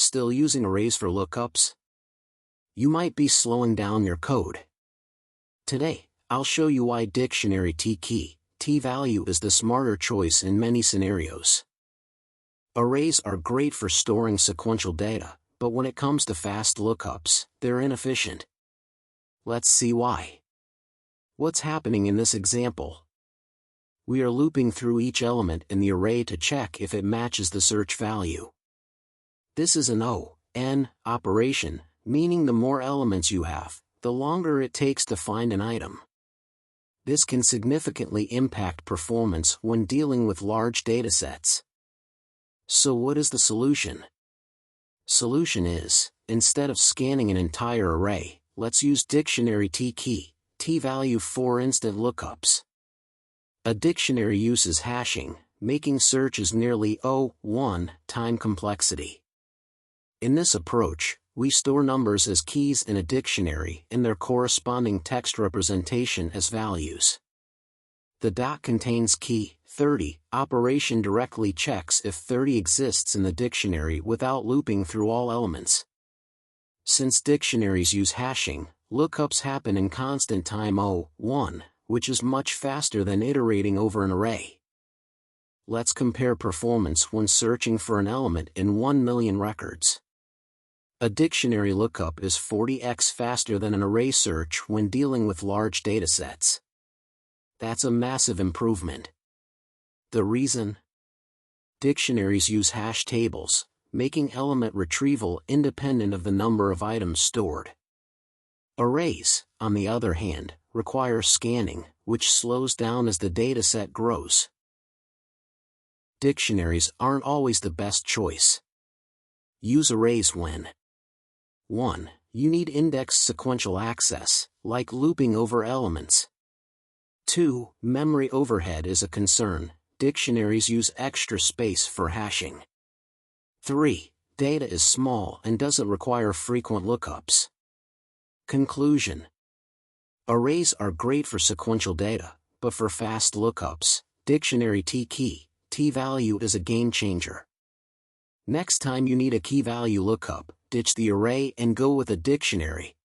Still using arrays for lookups? You might be slowing down your code. Today, I'll show you why dictionary t-key, t-value is the smarter choice in many scenarios. Arrays are great for storing sequential data, but when it comes to fast lookups, they're inefficient. Let's see why. What's happening in this example? We are looping through each element in the array to check if it matches the search value. This is an O(n) operation, meaning the more elements you have, the longer it takes to find an item. This can significantly impact performance when dealing with large datasets. So what is the solution? Solution is, instead of scanning an entire array, let's use dictionary t-key, t-value for instant lookups. A dictionary uses hashing, making searches nearly O(1) time complexity. In this approach, we store numbers as keys in a dictionary and their corresponding text representation as values. The dot contains key 30 operation directly checks if 30 exists in the dictionary without looping through all elements. Since dictionaries use hashing, lookups happen in constant time O(1), which is much faster than iterating over an array. Let's compare performance when searching for an element in 1 million records. A dictionary lookup is 40x faster than an array search when dealing with large datasets. That's a massive improvement. The reason? Dictionaries use hash tables, making element retrieval independent of the number of items stored. Arrays, on the other hand, require scanning, which slows down as the dataset grows. Dictionaries aren't always the best choice. Use arrays when 1. You need indexed sequential access, like looping over elements. 2. Memory overhead is a concern. Dictionaries use extra space for hashing. 3. Data is small and doesn't require frequent lookups. Conclusion. Arrays are great for sequential data, but for fast lookups, dictionary t-key, t-value is a game changer. Next time you need a key-value lookup, ditch the array and go with a dictionary,